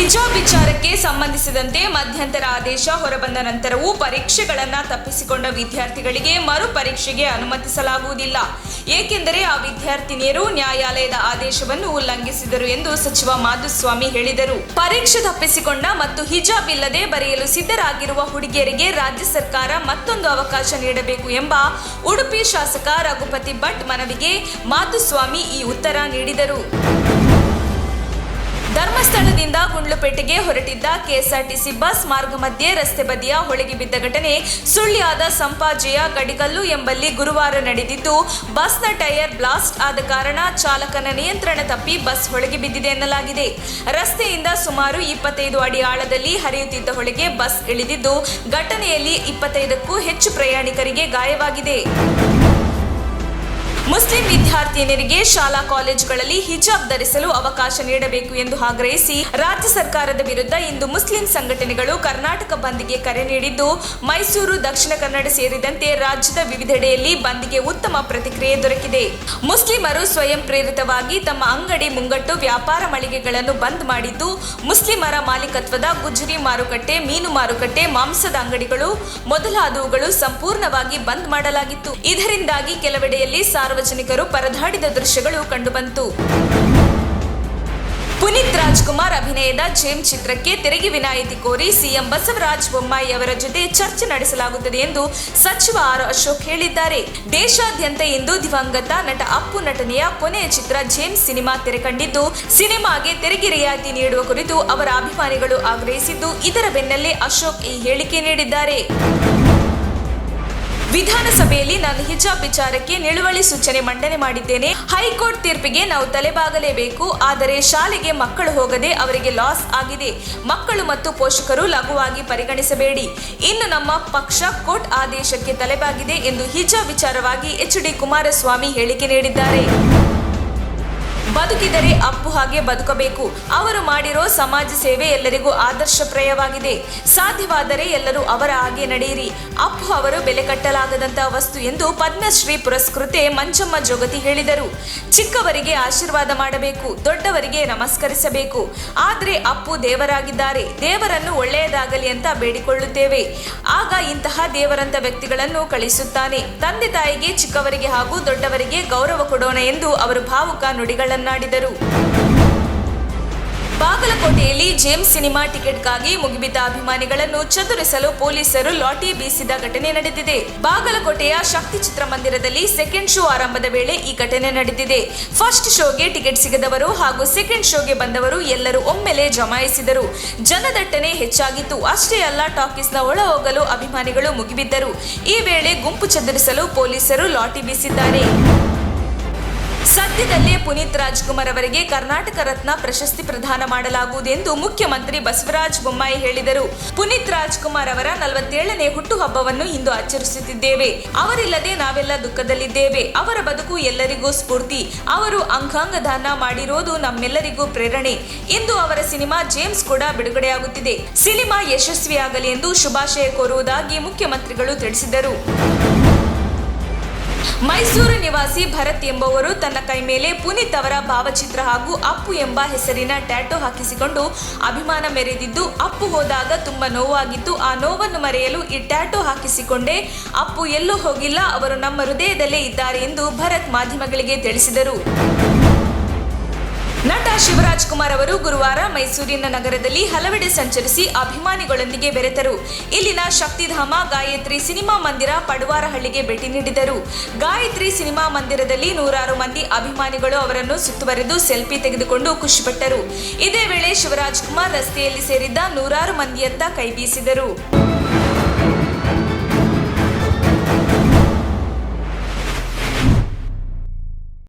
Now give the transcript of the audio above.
ಹಿಜಾಬ್ ವಿಚಾರಕ್ಕೆ ಸಂಬಂಧಿಸಿದಂತೆ ಮಧ್ಯಂತರ ಆದೇಶ ಹೊರಬಂದ ನಂತರವೂ ಪರೀಕ್ಷೆಗಳನ್ನು ತಪ್ಪಿಸಿಕೊಂಡ ವಿದ್ಯಾರ್ಥಿಗಳಿಗೆ ಮರು ಪರೀಕ್ಷೆಗೆ ಅನುಮತಿಸಲಾಗುವುದಿಲ್ಲ. ಏಕೆಂದರೆ ಆ ವಿದ್ಯಾರ್ಥಿನಿಯರು ನ್ಯಾಯಾಲಯದ ಆದೇಶವನ್ನು ಉಲ್ಲಂಘಿಸಿದರು ಎಂದು ಸಚಿವ ಮಾಧುಸ್ವಾಮಿ ಹೇಳಿದರು. ಪರೀಕ್ಷೆ ತಪ್ಪಿಸಿಕೊಂಡ ಮತ್ತು ಹಿಜಾಬ್ ಇಲ್ಲದೆ ಬರೆಯಲು ಸಿದ್ಧರಾಗಿರುವ ಹುಡುಗಿಯರಿಗೆ ರಾಜ್ಯ ಸರ್ಕಾರ ಮತ್ತೊಂದು ಅವಕಾಶ ನೀಡಬೇಕು ಎಂಬ ಉಡುಪಿ ಶಾಸಕ ರಘುಪತಿ ಭಟ್ ಮನವಿಗೆ ಮಾಧುಸ್ವಾಮಿ ಈ ಉತ್ತರ ನೀಡಿದರು. ಧರ್ಮಸ್ಥಳದಿಂದ ಗುಂಡ್ಲುಪೇಟೆಗೆ ಹೊರಟಿದ್ದ ಕೆಎಸ್ಆರ್ಟಿಸಿ ಬಸ್ ಮಾರ್ಗ ಮಧ್ಯೆ ರಸ್ತೆ ಬದಿಯ ಹೊಳೆಗೆ ಬಿದ್ದ ಘಟನೆ ಸುಳ್ಯದ ಸಂಪಾಜೆಯ ಗಡಿಗಲ್ಲು ಎಂಬಲ್ಲಿ ಗುರುವಾರ ನಡೆದಿದ್ದು, ಬಸ್ನ ಟೈರ್ ಬ್ಲಾಸ್ಟ್ ಆದ ಕಾರಣ ಚಾಲಕನ ನಿಯಂತ್ರಣ ತಪ್ಪಿ ಬಸ್ ಹೊಳೆಗೆ ಬಿದ್ದಿದೆ ಎನ್ನಲಾಗಿದೆ. ರಸ್ತೆಯಿಂದ ಸುಮಾರು 25 ಅಡಿ ಆಳದಲ್ಲಿ ಹರಿಯುತ್ತಿದ್ದ ಹೊಳೆಗೆ ಬಸ್ ಇಳಿದಿದ್ದು, ಘಟನೆಯಲ್ಲಿ 25ಕ್ಕೂ ಹೆಚ್ಚು ಪ್ರಯಾಣಿಕರಿಗೆ ಗಾಯವಾಗಿದೆ. ಮುಸ್ಲಿಂ ವಿದ್ಯಾರ್ಥಿನಿಯರಿಗೆ ಶಾಲಾ ಕಾಲೇಜುಗಳಲ್ಲಿ ಹಿಜಾಬ್ ಧರಿಸಲು ಅವಕಾಶ ನೀಡಬೇಕು ಎಂದು ಆಗ್ರಹಿಸಿ ರಾಜ್ಯ ಸರ್ಕಾರದ ವಿರುದ್ಧ ಇಂದು ಮುಸ್ಲಿಂ ಸಂಘಟನೆಗಳು ಕರ್ನಾಟಕ ಬಂದ್ಗೆ ಕರೆ ನೀಡಿದ್ದು, ಮೈಸೂರು, ದಕ್ಷಿಣ ಕನ್ನಡ ಸೇರಿದಂತೆ ರಾಜ್ಯದ ವಿವಿಧೆಡೆಯಲ್ಲಿ ಬಂದ್ಗೆ ಉತ್ತಮ ಪ್ರತಿಕ್ರಿಯೆ ದೊರಕಿದೆ. ಮುಸ್ಲಿಮರು ಸ್ವಯಂ ಪ್ರೇರಿತವಾಗಿ ತಮ್ಮ ಅಂಗಡಿ ಮುಂಗಟ್ಟು ವ್ಯಾಪಾರ ಮಳಿಗೆಗಳನ್ನು ಬಂದ್ ಮಾಡಿದ್ದು, ಮುಸ್ಲಿಮರ ಮಾಲೀಕತ್ವದ ಗುಜರಿ ಮಾರುಕಟ್ಟೆ, ಮೀನು ಮಾರುಕಟ್ಟೆ, ಮಾಂಸದ ಅಂಗಡಿಗಳು ಮೊದಲಾದವುಗಳು ಸಂಪೂರ್ಣವಾಗಿ ಬಂದ್ ಮಾಡಲಾಗಿತ್ತು. ಇದರಿಂದಾಗಿ ಕೆಲವೆಡೆಯಲ್ಲಿ ಸಾರ್ವಜನಿಕರು ಪರದಾಡಿದ ದೃಶ್ಯಗಳು ಕಂಡುಬಂತು. ಪುನೀತ್ ರಾಜ್ಕುಮಾರ್ ಅಭಿನಯದ ಜೇಮ್ ಚಿತ್ರಕ್ಕೆ ತೆರಿಗೆ ವಿನಾಯಿತಿ ಕೋರಿ ಸಿಎಂ ಬಸವರಾಜ ಬೊಮ್ಮಾಯಿ ಅವರ ಜೊತೆ ಚರ್ಚೆ ನಡೆಸಲಾಗುತ್ತದೆ ಎಂದು ಸಚಿವ ಆರ್ ಅಶೋಕ್ ಹೇಳಿದ್ದಾರೆ. ದೇಶಾದ್ಯಂತ ಇಂದು ದಿವಂಗತ ನಟ ಅಪ್ಪು ನಟನೆಯ ಕೊನೆಯ ಚಿತ್ರ ಜೇಮ್ ಸಿನಿಮಾ ತೆರೆ ಕಂಡಿದ್ದು, ಸಿನಿಮಾಗೆ ತೆರಿಗೆ ರಿಯಾಯಿತಿ ನೀಡುವ ಕುರಿತು ಅವರ ಅಭಿಮಾನಿಗಳು ಆಗ್ರಹಿಸಿದ್ದು, ಇದರ ಬೆನ್ನಲ್ಲೇ ಅಶೋಕ್ ಈ ಹೇಳಿಕೆ ನೀಡಿದ್ದಾರೆ. ವಿಧಾನಸಭೆಯಲ್ಲಿ ನಾನು ಹಿಜಾಬ್ ವಿಚಾರಕ್ಕೆ ನಿಲುವಳಿ ಸೂಚನೆ ಮಂಡನೆ ಮಾಡಿದ್ದೇನೆ. ಹೈಕೋರ್ಟ್ ತೀರ್ಪಿಗೆ ನಾವು ತಲೆಬಾಗಲೇಬೇಕು. ಆದರೆ ಶಾಲೆಗೆ ಮಕ್ಕಳು ಹೋಗದೆ ಅವರಿಗೆ ಲಾಸ್ ಆಗಿದೆ. ಮಕ್ಕಳು ಮತ್ತು ಪೋಷಕರು ಲಘುವಾಗಿ ಪರಿಗಣಿಸಬೇಡಿ. ಇನ್ನು ನಮ್ಮ ಪಕ್ಷ ಕೋರ್ಟ್ ಆದೇಶಕ್ಕೆ ತಲೆಬಾಗಿದೆ ಎಂದು ಹಿಜಾಬ್ ವಿಚಾರವಾಗಿ ಎಚ್.ಡಿ. ಕುಮಾರಸ್ವಾಮಿ ಹೇಳಿಕೆ ನೀಡಿದ್ದಾರೆ. ಬದುಕಿದರೆ ಅಪ್ಪು ಹಾಗೆ ಬದುಕಬೇಕು. ಅವರು ಮಾಡಿರೋ ಸಮಾಜ ಸೇವೆ ಎಲ್ಲರಿಗೂ ಆದರ್ಶಪ್ರಾಯವಾಗಿದೆ. ಸಾಧ್ಯವಾದರೆ ಎಲ್ಲರೂ ಅವರ ಹಾಗೆ ನಡೆಯಿರಿ. ಅಪ್ಪು ಅವರು ಬೆಲೆ ಕಟ್ಟಲಾಗದಂತಹ ವಸ್ತು ಎಂದು ಪದ್ಮಶ್ರೀ ಪುರಸ್ಕೃತೆ ಮಂಜಮ್ಮ ಜೋಗತಿ ಹೇಳಿದರು. ಚಿಕ್ಕವರಿಗೆ ಆಶೀರ್ವಾದ ಮಾಡಬೇಕು, ದೊಡ್ಡವರಿಗೆ ನಮಸ್ಕರಿಸಬೇಕು. ಆದರೆ ಅಪ್ಪು ದೇವರಾಗಿದ್ದಾರೆ. ದೇವರನ್ನು ಒಳ್ಳೆಯದಾಗಲಿ ಅಂತ ಬೇಡಿಕೊಳ್ಳುತ್ತೇವೆ. ಆಗ ಇಂತಹ ದೇವರಂತ ವ್ಯಕ್ತಿಗಳನ್ನು ಕಳಿಸುತ್ತಾನೆ. ತಂದೆ ತಾಯಿಗೆ, ಚಿಕ್ಕವರಿಗೆ ಹಾಗೂ ದೊಡ್ಡವರಿಗೆ ಗೌರವ ಕೊಡೋಣ ಎಂದು ಅವರು ಭಾವುಕ ನುಡಿಗಳನ್ನು ನಾಡಿದರು. ಬಾಗಲಕೋಟೆಯಲ್ಲಿ ಜೇಮ್ಸ್ ಸಿನಿಮಾ ಟಿಕೆಟ್ಗಾಗಿ ಮುಗಿಬಿದ್ದ ಅಭಿಮಾನಿಗಳನ್ನು ಚದುರಿಸಲು ಪೊಲೀಸರು ಲಾಠಿ ಬೀಸಿದ ಘಟನೆ ನಡೆದಿದೆ. ಬಾಗಲಕೋಟೆಯ ಶಕ್ತಿ ಚಿತ್ರಮಂದಿರದಲ್ಲಿ ಸೆಕೆಂಡ್ ಶೋ ಆರಂಭದ ವೇಳೆ ಈ ಘಟನೆ ನಡೆದಿದೆ. ಫಸ್ಟ್ ಶೋಗೆ ಟಿಕೆಟ್ ಸಿಗದವರು ಹಾಗೂ ಸೆಕೆಂಡ್ ಶೋಗೆ ಬಂದವರು ಎಲ್ಲರೂ ಒಮ್ಮೆಲೆ ಜಮಾಯಿಸಿದರು. ಜನದಟ್ಟಣೆ ಹೆಚ್ಚಾಗಿತ್ತು. ಅಷ್ಟೇ ಅಲ್ಲ, ಟಾಕೀಸ್ನ ಒಳ ಹೋಗಲು ಅಭಿಮಾನಿಗಳು ಮುಗಿಬಿದ್ದರು. ಈ ವೇಳೆ ಗುಂಪು ಚದುರಿಸಲು ಪೊಲೀಸರು ಲಾಠಿ ಬೀಸಿದ್ದಾರೆ. ಸದ್ಯದಲ್ಲೇ ಪುನೀತ್ ರಾಜ್ಕುಮಾರ್ ಅವರಿಗೆ ಕರ್ನಾಟಕ ರತ್ನ ಪ್ರಶಸ್ತಿ ಪ್ರದಾನ ಮಾಡಲಾಗುವುದು ಎಂದು ಮುಖ್ಯಮಂತ್ರಿ ಬಸವರಾಜ ಬೊಮ್ಮಾಯಿ ಹೇಳಿದರು. ಪುನೀತ್ ರಾಜ್ಕುಮಾರ್ ಅವರ 47ನೇ ಹುಟ್ಟುಹಬ್ಬವನ್ನು ಇಂದು ಆಚರಿಸುತ್ತಿದ್ದೇವೆ. ಅವರಿಲ್ಲದೆ ನಾವೆಲ್ಲ ದುಃಖದಲ್ಲಿದ್ದೇವೆ. ಅವರ ಬದುಕು ಎಲ್ಲರಿಗೂ ಸ್ಫೂರ್ತಿ. ಅವರು ಅಂಗಾಂಗ ದಾನ ಮಾಡಿರೋದು ನಮ್ಮೆಲ್ಲರಿಗೂ ಪ್ರೇರಣೆ. ಇಂದು ಅವರ ಸಿನಿಮಾ ಜೇಮ್ಸ್ ಕೂಡ ಬಿಡುಗಡೆಯಾಗುತ್ತಿದೆ. ಸಿನಿಮಾ ಯಶಸ್ವಿಯಾಗಲಿ ಎಂದು ಶುಭಾಶಯ ಕೋರುವುದಾಗಿ ಮುಖ್ಯಮಂತ್ರಿಗಳು ತಿಳಿಸಿದರು. ಮೈಸೂರು ನಿವಾಸಿ ಭರತ್ ಎಂಬುವರು ತನ್ನ ಕೈ ಮೇಲೆ ಪುನೀತ್ ಅವರ ಭಾವಚಿತ್ರ ಹಾಗೂ ಅಪ್ಪು ಎಂಬ ಹೆಸರಿನ ಟ್ಯಾಟೋ ಹಾಕಿಸಿಕೊಂಡು ಅಭಿಮಾನ ಮೆರೆದಿದ್ದು, ಅಪ್ಪು ಹೋದಾಗ ತುಂಬಾ ನೋವಾಗಿತ್ತು. ಆ ನೋವನ್ನು ಮರೆಯಲು ಈ ಟ್ಯಾಟೋ ಹಾಕಿಸಿಕೊಂಡೆ. ಅಪ್ಪು ಎಲ್ಲೂ ಹೋಗಿಲ್ಲ, ಅವರು ನಮ್ಮ ಹೃದಯದಲ್ಲೇ ಇದ್ದಾರೆ ಎಂದು ಭರತ್ ಮಾಧ್ಯಮಗಳಿಗೆ ತಿಳಿಸಿದರು. ನಟ ಶಿವರಾಜ್ ಕುಮಾರ್ ಅವರು ಗುರುವಾರ ಮೈಸೂರಿನ ನಗರದಲ್ಲಿ ಹಲವೆಡೆ ಸಂಚರಿಸಿ ಅಭಿಮಾನಿಗಳೊಂದಿಗೆ ಬೆರೆತರು. ಇಲ್ಲಿನ ಶಕ್ತಿಧಾಮ ಗಾಯತ್ರಿ ಸಿನಿಮಾ ಮಂದಿರ ಪಡುವಾರಹಳ್ಳಿಗೆ ಭೇಟಿ ನೀಡಿದರು. ಗಾಯತ್ರಿ ಸಿನಿಮಾ ಮಂದಿರದಲ್ಲಿ ನೂರಾರು ಮಂದಿ ಅಭಿಮಾನಿಗಳು ಅವರನ್ನು ಸುತ್ತುವರೆದು ಸೆಲ್ಫಿ ತೆಗೆದುಕೊಂಡು ಖುಷಿಪಟ್ಟರು. ಇದೇ ವೇಳೆ ಶಿವರಾಜ್ ಕುಮಾರ್ ರಸ್ತೆಯಲ್ಲಿ ಸೇರಿದ್ದ ನೂರಾರು ಮಂದಿಯತ್ತ ಕೈ ಬೀಸಿದರು.